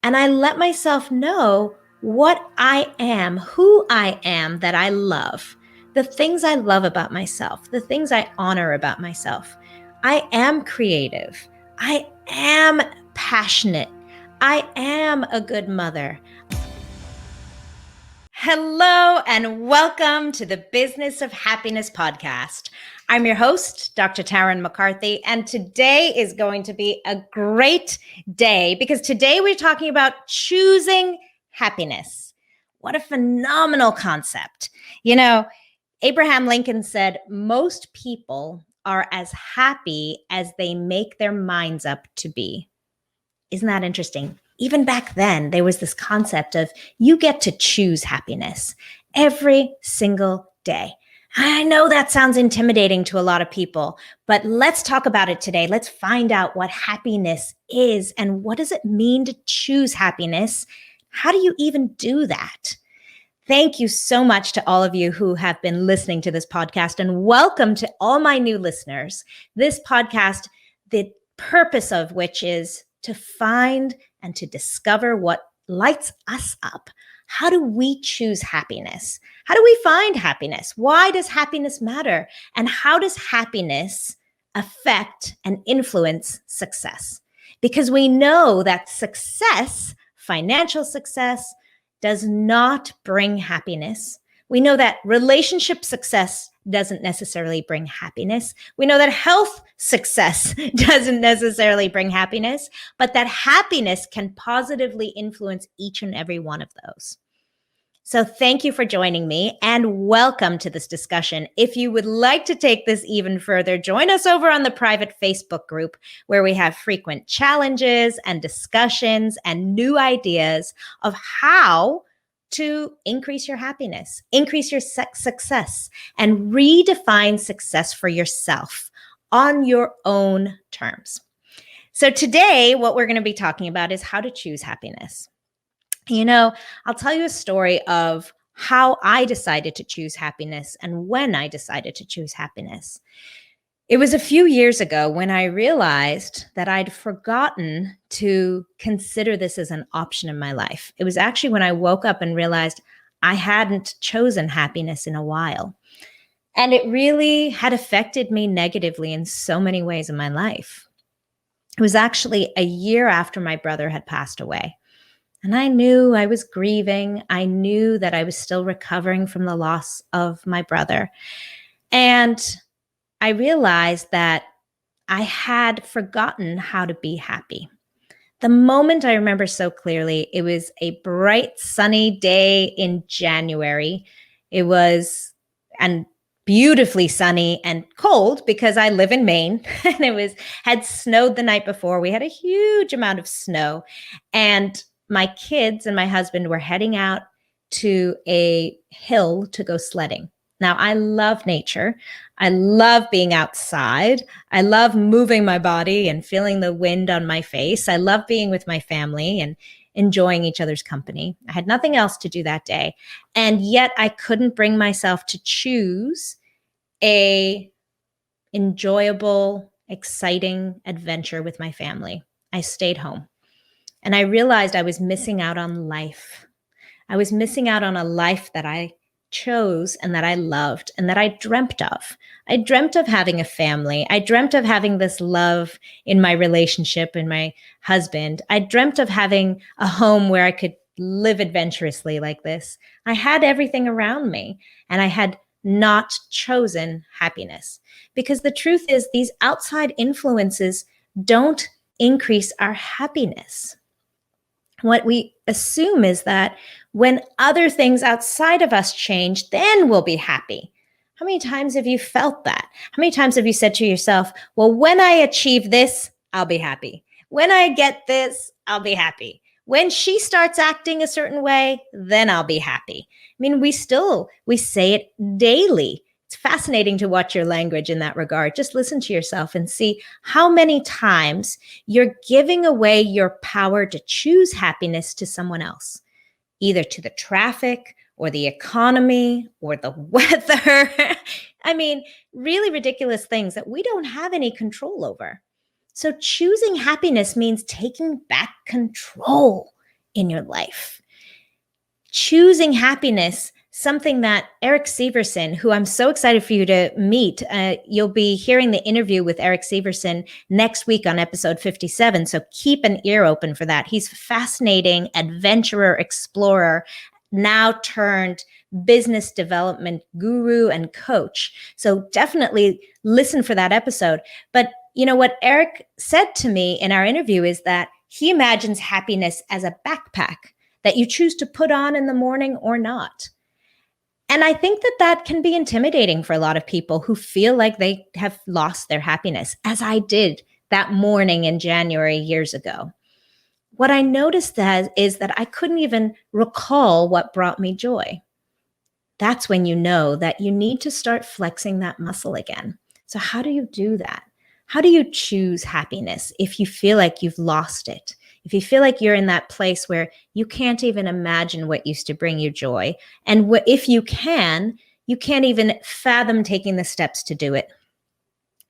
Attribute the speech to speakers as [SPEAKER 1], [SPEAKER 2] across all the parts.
[SPEAKER 1] And I let myself know what I am, who I am that I love, the things I love about myself, the things I honor about myself. I am creative. I am passionate. I am a good mother. Hello, and welcome to the Business of Happiness podcast. I'm your host, Dr. Tarryn MacCarthy, and today is going to be a great day because today we're talking about choosing happiness. What a phenomenal concept. You know, Abraham Lincoln said, most people are as happy as they make their minds up to be. Isn't that interesting? Even back then, there was this concept of you get to choose happiness every single day. I know that sounds intimidating to a lot of people, but let's talk about it today. Let's find out what happiness is and what does it mean to choose happiness? How do you even do that? Thank you so much to all of you who have been listening to this podcast, and welcome to all my new listeners. This podcast, the purpose of which is to find and to discover what lights us up. How do we choose happiness? How do we find happiness? Why does happiness matter? And how does happiness affect and influence success? Because we know that success, financial success, does not bring happiness. We know that relationship success doesn't necessarily bring happiness. We know that health success doesn't necessarily bring happiness, but that happiness can positively influence each and every one of those. So thank you for joining me and welcome to this discussion. If you would like to take this even further, join us over on the private Facebook group where we have frequent challenges and discussions and new ideas of how to increase your happiness, increase your success, and redefine success for yourself on your own terms. So today, what we're going to be talking about is how to choose happiness. You know, I'll tell you a story of how I decided to choose happiness and when I decided to choose happiness. It was a few years ago when I realized that I'd forgotten to consider this as an option in my life. It was actually when I woke up and realized I hadn't chosen happiness in a while. And it really had affected me negatively in so many ways in my life. It was actually a year after my brother had passed away. And I knew I was grieving. I knew that I was still recovering from the loss of my brother. And I realized that I had forgotten how to be happy. The moment I remember so clearly, it was a bright, sunny day in January. It was and beautifully sunny and cold because I live in Maine and had snowed the night before. We had a huge amount of snow, and my kids and my husband were heading out to a hill to go sledding. Now, I love nature. I love being outside. I love moving my body and feeling the wind on my face. I love being with my family and enjoying each other's company. I had nothing else to do that day. And yet I couldn't bring myself to choose a enjoyable, exciting adventure with my family. I stayed home. And I realized I was missing out on life. I was missing out on a life that I chose and that I loved and that I dreamt of. I dreamt of having a family. I dreamt of having this love in my relationship and my husband. I dreamt of having a home where I could live adventurously like this. I had everything around me and I had not chosen happiness because the truth is these outside influences don't increase our happiness. What we assume is that when other things outside of us change, then we'll be happy. How many times have you felt that? How many times have you said to yourself, well, when I achieve this, I'll be happy. When I get this, I'll be happy. When she starts acting a certain way, then I'll be happy. I mean, we say it daily. It's fascinating to watch your language in that regard. Just listen to yourself and see how many times you're giving away your power to choose happiness to someone else, either to the traffic or the economy or the weather. I mean, really ridiculous things that we don't have any control over. So choosing happiness means taking back control. in your life. Choosing happiness, something that Eric Severson, who I'm so excited for you to meet, you'll be hearing the interview with Eric Severson next week on episode 57. So keep an ear open for that. He's a fascinating adventurer, explorer, now turned business development guru and coach. So definitely listen for that episode. But you know what Eric said to me in our interview is that he imagines happiness as a backpack that you choose to put on in the morning or not. And I think that that can be intimidating for a lot of people who feel like they have lost their happiness, as I did that morning in January years ago. What I noticed is that I couldn't even recall what brought me joy. That's when you know that you need to start flexing that muscle again. So how do you do that? How do you choose happiness if you feel like you've lost it? If you feel like you're in that place where you can't even imagine what used to bring you joy, and if you can't even fathom taking the steps to do it.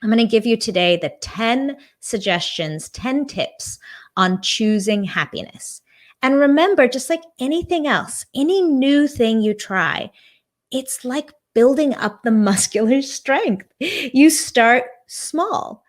[SPEAKER 1] I'm going to give you today the 10 suggestions, 10 tips on choosing happiness. And remember, just like anything else, any new thing you try, it's like building up the muscular strength. You start small.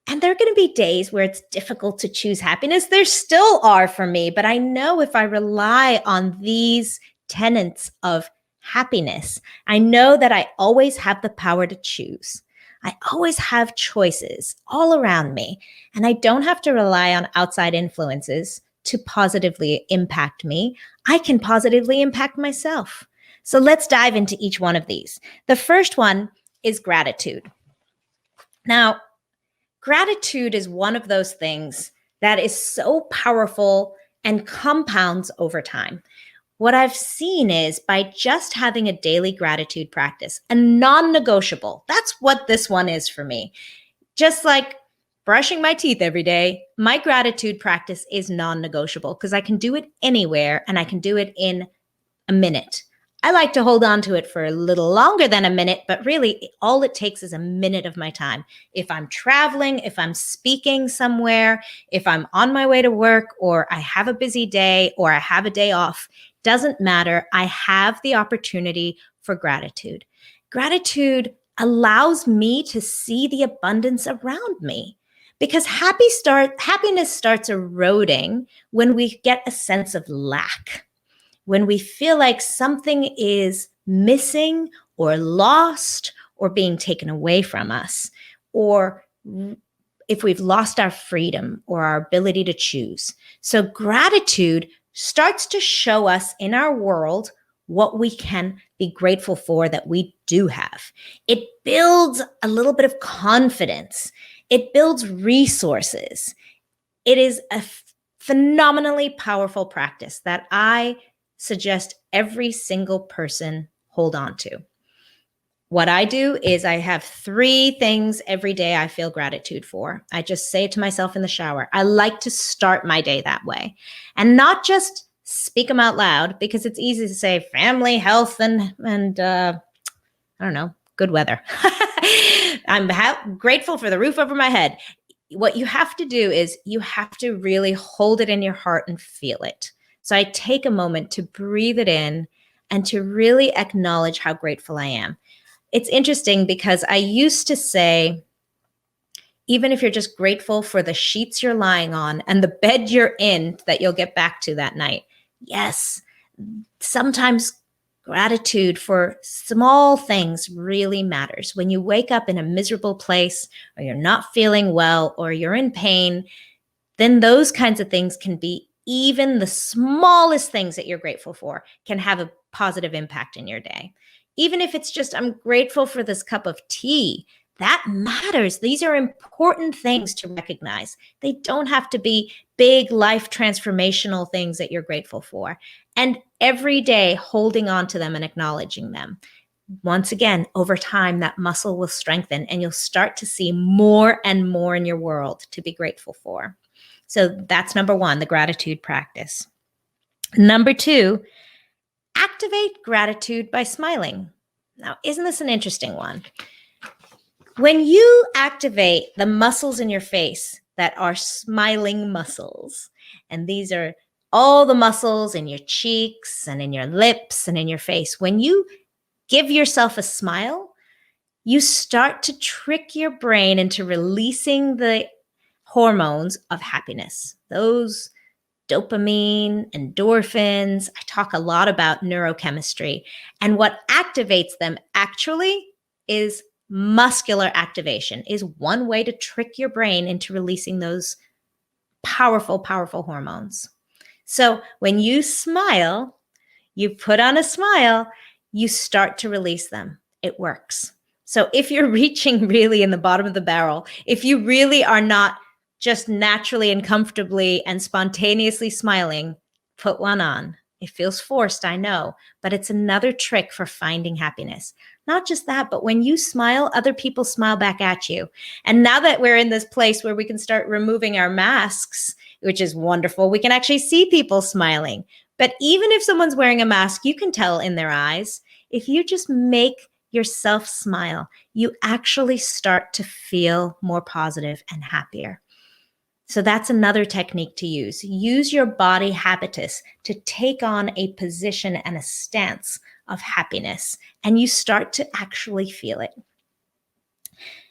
[SPEAKER 1] And there are going to be days where it's difficult to choose happiness. There still are for me, but I know if I rely on these tenets of happiness, I know that I always have the power to choose. I always have choices all around me, and I don't have to rely on outside influences to positively impact me. I can positively impact myself. So let's dive into each one of these. The first one is gratitude. Now, gratitude is one of those things that is so powerful and compounds over time. What I've seen is by just having a daily gratitude practice, a non-negotiable, that's what this one is for me. Just like brushing my teeth every day, my gratitude practice is non-negotiable because I can do it anywhere and I can do it in a minute. I like to hold on to it for a little longer than a minute, but really all it takes is a minute of my time. If I'm traveling, if I'm speaking somewhere, if I'm on my way to work, or I have a busy day, or I have a day off, doesn't matter. I have the opportunity for gratitude. Gratitude allows me to see the abundance around me because happiness starts eroding when we get a sense of lack. When we feel like something is missing or lost or being taken away from us, or if we've lost our freedom or our ability to choose. So gratitude starts to show us in our world what we can be grateful for that we do have. It builds a little bit of confidence. It builds resources. It is a phenomenally powerful practice that I suggest every single person hold on to. What I do is I have 3 things every day I feel gratitude for. I just say it to myself in the shower. I like to start my day that way and not just speak them out loud because it's easy to say family, health, and I don't know, good weather. I'm grateful for the roof over my head. What you have to do is you have to really hold it in your heart and feel it. So I take a moment to breathe it in and to really acknowledge how grateful I am. It's interesting because I used to say, even if you're just grateful for the sheets you're lying on and the bed you're in that you'll get back to that night. Yes, sometimes gratitude for small things really matters. When you wake up in a miserable place or you're not feeling well or you're in pain, then those kinds of things can be even the smallest things that you're grateful for can have a positive impact in your day. Even if it's just, I'm grateful for this cup of tea, that matters. These are important things to recognize. They don't have to be big life transformational things that you're grateful for. And every day holding on to them and acknowledging them. Once again, over time, that muscle will strengthen and you'll start to see more and more in your world to be grateful for. So that's number 1, the gratitude practice. Number 2, activate gratitude by smiling. Now, isn't this an interesting one? When you activate the muscles in your face that are smiling muscles, and these are all the muscles in your cheeks and in your lips and in your face. When you give yourself a smile, you start to trick your brain into releasing the hormones of happiness. Those dopamine, endorphins. I talk a lot about neurochemistry. And what activates them actually is muscular activation, is one way to trick your brain into releasing those powerful, powerful hormones. So when you smile, you put on a smile, you start to release them. It works. So if you're reaching really in the bottom of the barrel, if you really are not just naturally and comfortably and spontaneously smiling, put one on. It feels forced, I know, but it's another trick for finding happiness. Not just that, but when you smile, other people smile back at you. And now that we're in this place where we can start removing our masks, which is wonderful, we can actually see people smiling. But even if someone's wearing a mask, you can tell in their eyes. If you just make yourself smile, you actually start to feel more positive and happier. So that's another technique to use. Use your body habitus to take on a position and a stance of happiness, and you start to actually feel it.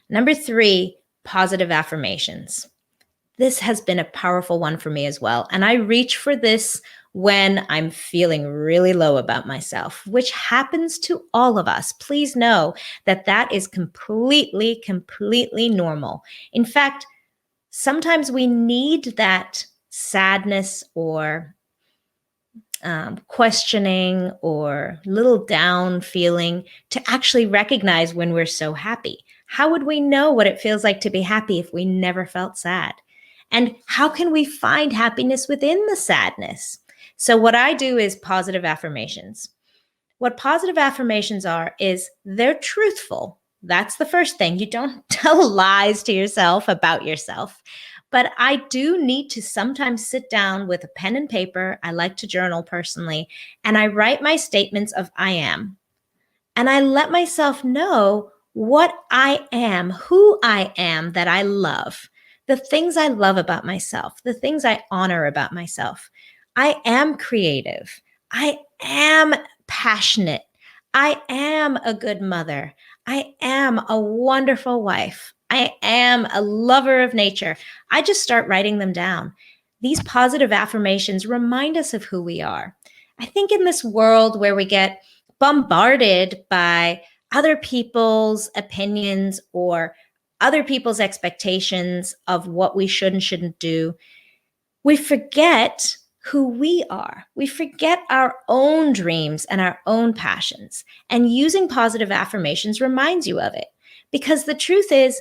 [SPEAKER 1] Number 3, positive affirmations. This has been a powerful one for me as well. And I reach for this when I'm feeling really low about myself, which happens to all of us. Please know that that is completely, completely normal. In fact, sometimes we need that sadness or questioning or little down feeling to actually recognize when we're so happy. How would we know what it feels like to be happy if we never felt sad? And how can we find happiness within the sadness? So what I do is positive affirmations. What positive affirmations are is they're truthful. That's the first thing. You don't tell lies to yourself about yourself. But I do need to sometimes sit down with a pen and paper. I like to journal personally, and I write my statements of I am. And I let myself know what I am, who I am that I love, the things I love about myself, the things I honor about myself. I am creative. I am passionate. I am a good mother. I am a wonderful wife. I am a lover of nature. I just start writing them down. These positive affirmations remind us of who we are. I think in this world where we get bombarded by other people's opinions or other people's expectations of what we should and shouldn't do, we forget who we are. We forget our own dreams and our own passions. And using positive affirmations reminds you of it. Because the truth is,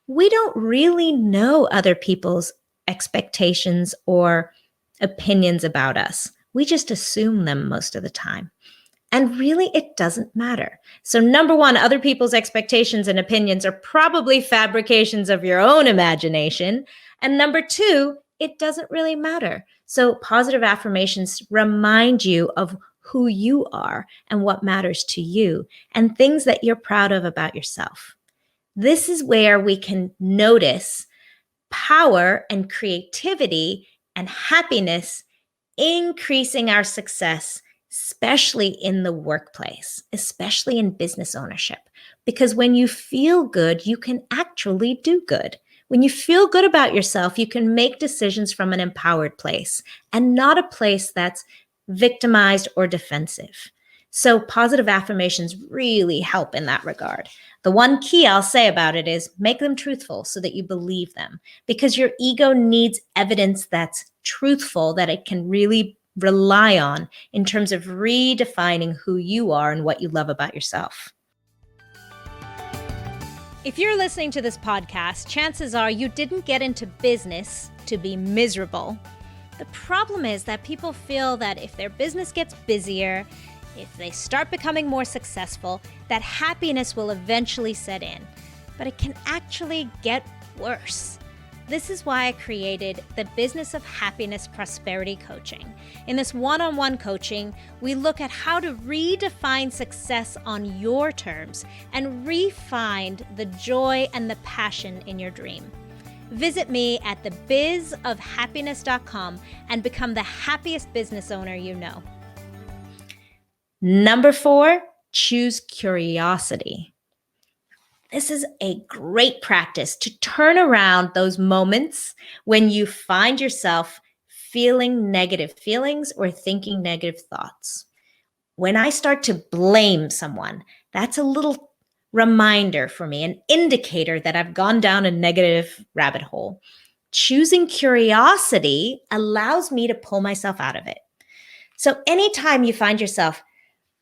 [SPEAKER 1] we don't really know other people's expectations or opinions about us. We just assume them most of the time. And really, it doesn't matter. So number 1, other people's expectations and opinions are probably fabrications of your own imagination. And number 2, it doesn't really matter. So positive affirmations remind you of who you are and what matters to you and things that you're proud of about yourself. This is where we can notice power and creativity and happiness increasing our success, especially in the workplace, especially in business ownership. Because when you feel good, you can actually do good. When you feel good about yourself, you can make decisions from an empowered place and not a place that's victimized or defensive. So positive affirmations really help in that regard. The one key I'll say about it is make them truthful so that you believe them, because your ego needs evidence that's truthful that it can really rely on in terms of redefining who you are and what you love about yourself. If you're listening to this podcast, chances are you didn't get into business to be miserable. The problem is that people feel that if their business gets busier, if they start becoming more successful, that happiness will eventually set in. But it can actually get worse. This is why I created the Business of Happiness Prosperity Coaching. In this one-on-one coaching, we look at how to redefine success on your terms and re-find the joy and the passion in your dream. Visit me at thebizofhappiness.com and become the happiest business owner you know. Number 4, choose curiosity. This is a great practice to turn around those moments when you find yourself feeling negative feelings or thinking negative thoughts. When I start to blame someone, that's a little reminder for me, an indicator that I've gone down a negative rabbit hole. Choosing curiosity allows me to pull myself out of it. So anytime you find yourself,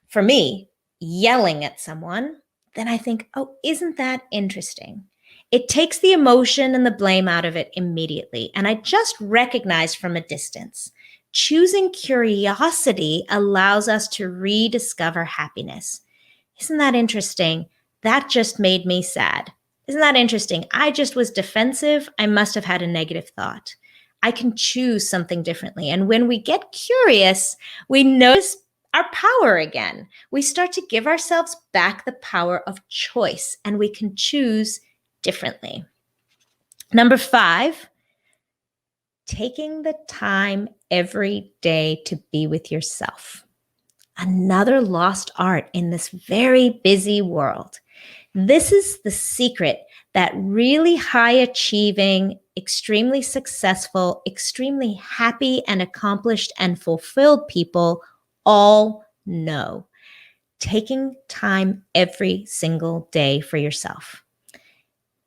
[SPEAKER 1] for me, yelling at someone, then I think, oh, isn't that interesting? It takes the emotion and the blame out of it immediately. And I just recognize from a distance. Choosing curiosity allows us to rediscover happiness. Isn't that interesting? That just made me sad. Isn't that interesting? I just was defensive. I must have had a negative thought. I can choose something differently. And when we get curious, we notice our power again. We start to give ourselves back the power of choice, and we can choose differently. Number 5, taking the time every day to be with yourself. Another lost art in this very busy world. This is the secret that really high achieving, extremely successful, extremely happy and accomplished and fulfilled people all know. Taking time every single day for yourself.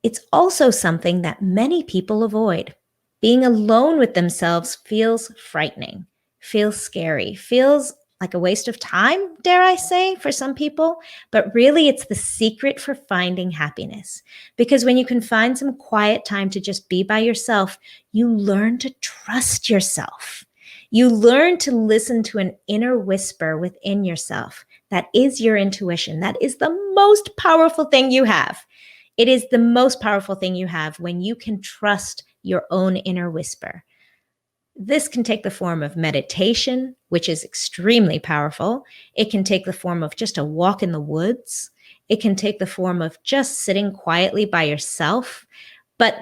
[SPEAKER 1] It's also something that many people avoid. Being alone with themselves feels frightening, feels scary, feels like a waste of time, dare I say, for some people. But really, it's the secret for finding happiness. Because when you can find some quiet time to just be by yourself, you learn to trust yourself. You learn to listen to an inner whisper within yourself. That is your intuition. That is the most powerful thing you have. It is the most powerful thing you have when you can trust your own inner whisper. This can take the form of meditation, which is extremely powerful. It can take the form of just a walk in the woods. It can take the form of just sitting quietly by yourself. But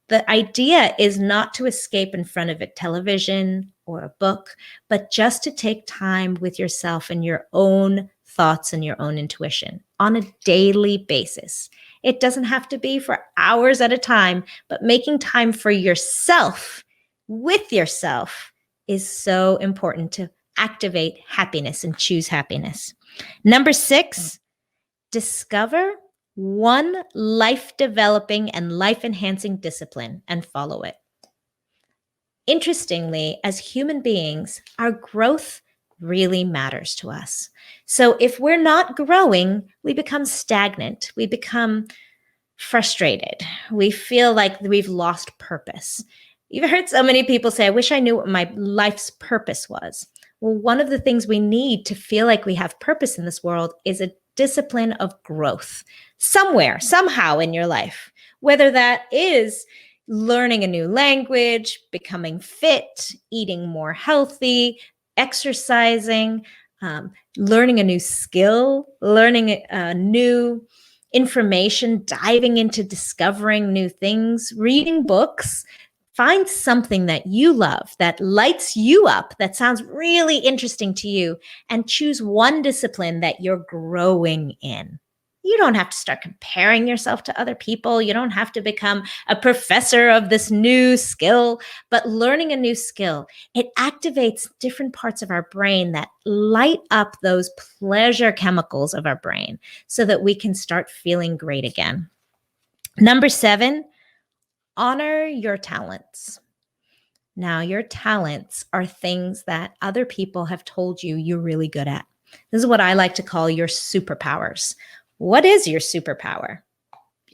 [SPEAKER 1] the idea is not to escape in front of a television or a book, but just to take time with yourself and your own thoughts and your own intuition on a daily basis. It doesn't have to be for hours at a time, but making time for yourself, with yourself, is so important to activate happiness and choose happiness. Number 6, discover one life-developing and life-enhancing discipline and follow it. Interestingly, as human beings, our growth really matters to us. So if we're not growing, we become stagnant. We become frustrated. We feel like we've lost purpose. You've heard so many people say, I wish I knew what my life's purpose was. Well, one of the things we need to feel like we have purpose in this world is a discipline of growth somewhere, somehow in your life, whether that is learning a new language, becoming fit, eating more healthy, exercising, learning a new skill, learning a new information, diving into discovering new things, reading books. Find something that you love, that lights you up, that sounds really interesting to you, and choose one discipline that you're growing in. You don't have to start comparing yourself to other people. You don't have to become a professor of this new skill, but learning a new skill, it activates different parts of our brain that light up those pleasure chemicals of our brain so that we can start feeling great again. Number 7, honor your talents. Now, your talents are things that other people have told you you're really good at. This is what I like to call your superpowers. What is your superpower?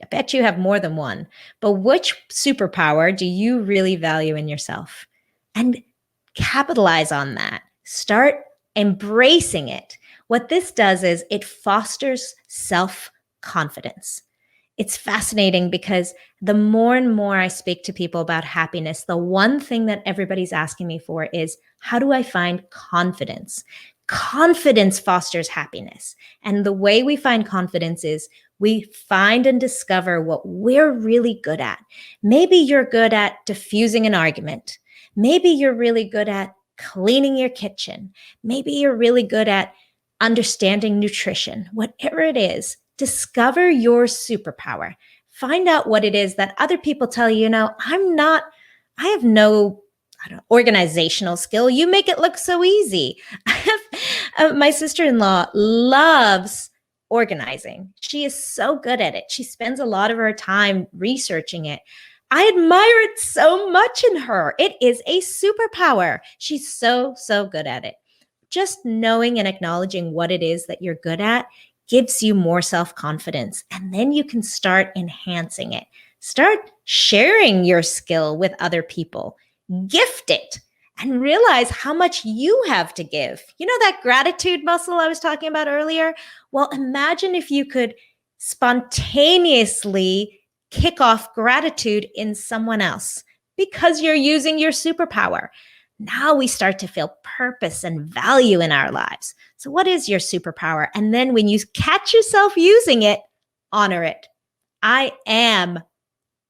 [SPEAKER 1] I bet you have more than one, but which superpower do you really value in yourself? And capitalize on that. Start embracing it. What this does is it fosters self-confidence. It's fascinating because the more and more I speak to people about happiness, the one thing that everybody's asking me for is, how do I find confidence? Confidence fosters happiness. And the way we find confidence is We find and discover what we're really good at. Maybe you're good at diffusing an argument. Maybe you're really good at cleaning your kitchen. Maybe you're really good at understanding nutrition. Whatever it is, discover your superpower. Find out what it is that other people tell you, I have no organizational skill. You make it look so easy. My sister-in-law loves organizing. She is so good at it. She spends a lot of her time researching it. I admire it so much in her. It is a superpower. She's so, so good at it. Just knowing and acknowledging what it is that you're good at gives you more self-confidence. And then you can start enhancing it. Start sharing your skill with other people. Gift it and realize how much you have to give. You know that gratitude muscle I was talking about earlier? Well, imagine if you could spontaneously kick off gratitude in someone else because you're using your superpower. Now we start to feel purpose and value in our lives. So what is your superpower? And then when you catch yourself using it, honor it. I am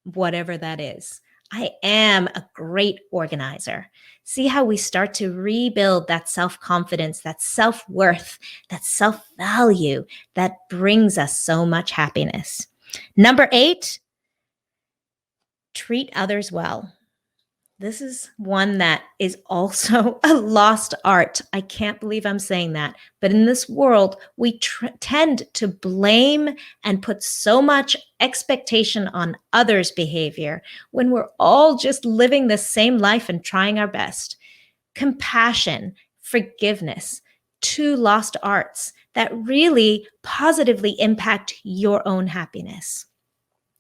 [SPEAKER 1] whatever that is. I am a great organizer. See how we start to rebuild that self-confidence, that self-worth, that self-value that brings us so much happiness. Number 8, treat others well. This is one that is also a lost art. I can't believe I'm saying that. But in this world, we tend to blame and put so much expectation on others' behavior when we're all just living the same life and trying our best. Compassion, forgiveness, 2 lost arts that really positively impact your own happiness.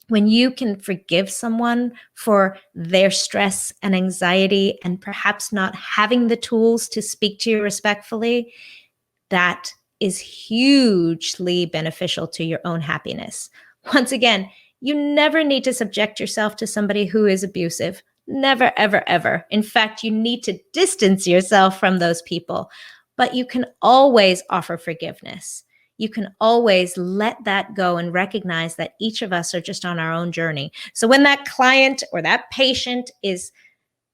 [SPEAKER 1] When you can forgive someone for their stress and anxiety and perhaps not having the tools to speak to you respectfully, that is hugely beneficial to your own happiness. Once again, you never need to subject yourself to somebody who is abusive. Never, ever, ever. In fact, you need to distance yourself from those people, but you can always offer forgiveness. You can always let that go and recognize that each of us are just on our own journey. So when that client or that patient is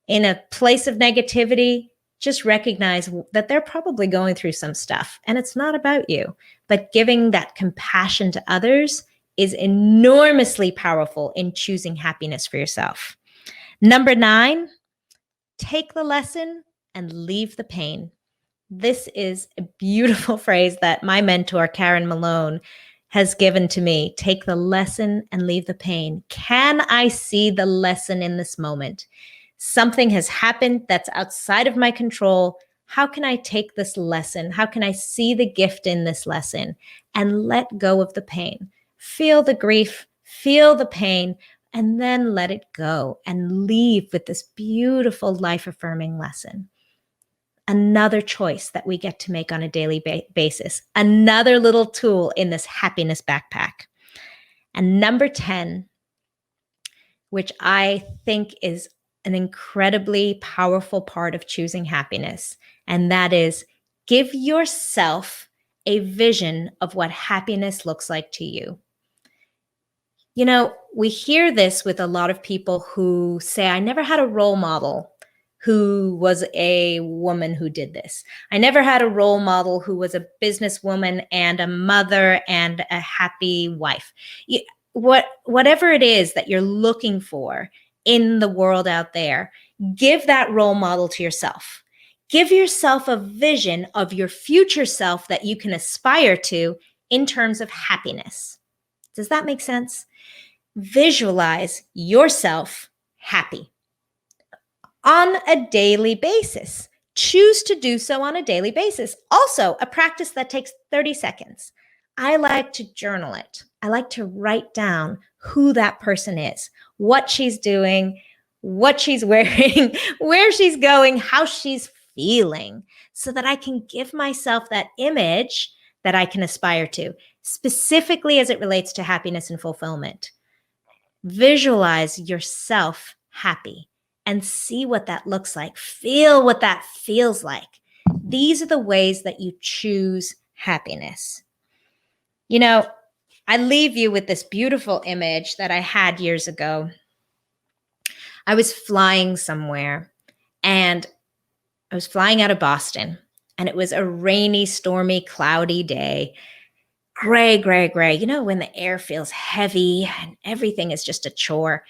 [SPEAKER 1] in a place of negativity, just recognize that they're probably going through some stuff and it's not about you. But giving that compassion to others is enormously powerful in choosing happiness for yourself. Number 9, take the lesson and leave the pain. This is a beautiful phrase that my mentor, Karen Malone, has given to me. Take the lesson and leave the pain. Can I see the lesson in this moment? Something has happened that's outside of my control. How can I take this lesson? How can I see the gift in this lesson and let go of the pain? Feel the grief, feel the pain, and then let it go and leave with this beautiful life-affirming lesson. Another choice that we get to make on a daily basis. Another little tool in this happiness backpack. And number 10, which I think is an incredibly powerful part of choosing happiness, and that is give yourself a vision of what happiness looks like to you. You know, we hear this with a lot of people who say, I never had a role model who was a woman who did this. I never had a role model who was a businesswoman and a mother and a happy wife. Whatever it is that you're looking for in the world out there, give that role model to yourself. Give yourself a vision of your future self that you can aspire to in terms of happiness. Does that make sense? Visualize yourself happy on a daily basis. Choose to do so on a daily basis. Also, a practice that takes 30 seconds. I like to journal it. I like to write down who that person is, what she's doing, what she's wearing, where she's going, how she's feeling, so that I can give myself that image that I can aspire to, specifically as it relates to happiness and fulfillment. Visualize yourself happy and see what that looks like. Feel what that feels like. These are the ways that you choose happiness. You know, I leave you with this beautiful image that I had years ago. I was flying somewhere, and I was flying out of Boston, and it was a rainy, stormy, cloudy day. Gray, gray, gray. You know, when the air feels heavy and everything is just a chore.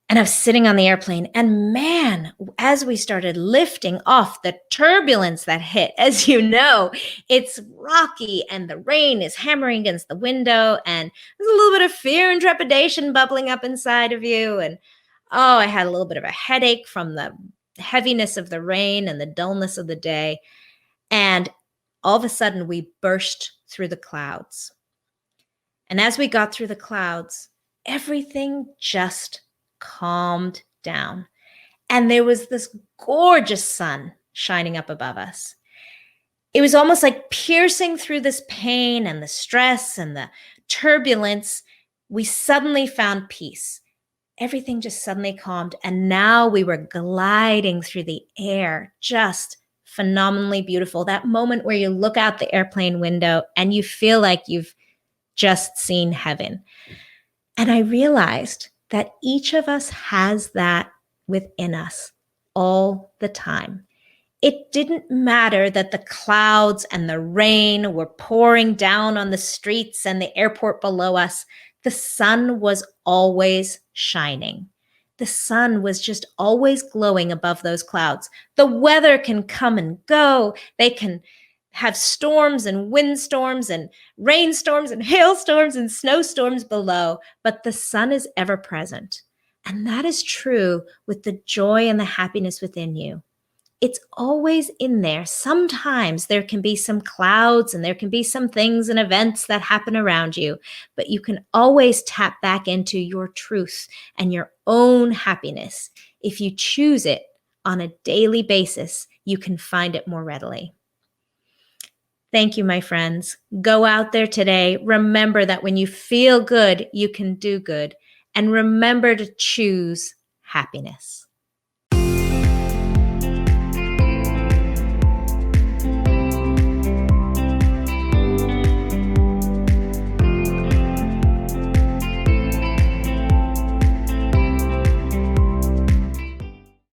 [SPEAKER 1] And I was sitting on the airplane, and man, as we started lifting off, the turbulence that hit, as you know, it's rocky and the rain is hammering against the window, and there's a little bit of fear and trepidation bubbling up inside of you. And oh, I had a little bit of a headache from the heaviness of the rain and the dullness of the day. And all of a sudden, we burst through the clouds. And as we got through the clouds, everything just calmed down. And there was this gorgeous sun shining up above us. It was almost like piercing through this pain and the stress and the turbulence. We suddenly found peace. Everything just suddenly calmed. And now we were gliding through the air, just phenomenally beautiful. That moment where you look out the airplane window and you feel like you've just seen heaven. And I realized that each of us has that within us all the time. It didn't matter that the clouds and the rain were pouring down on the streets and the airport below us. The sun was always shining. The sun was just always glowing above those clouds. The weather can come and go. They can have storms and windstorms and rainstorms and hailstorms and snowstorms below, but the sun is ever present. And that is true with the joy and the happiness within you. It's always in there. Sometimes there can be some clouds and there can be some things and events that happen around you, but you can always tap back into your truth and your own happiness. If you choose it on a daily basis, you can find it more readily. Thank you, my friends. Go out there today. Remember that when you feel good, you can do good. And remember to choose happiness.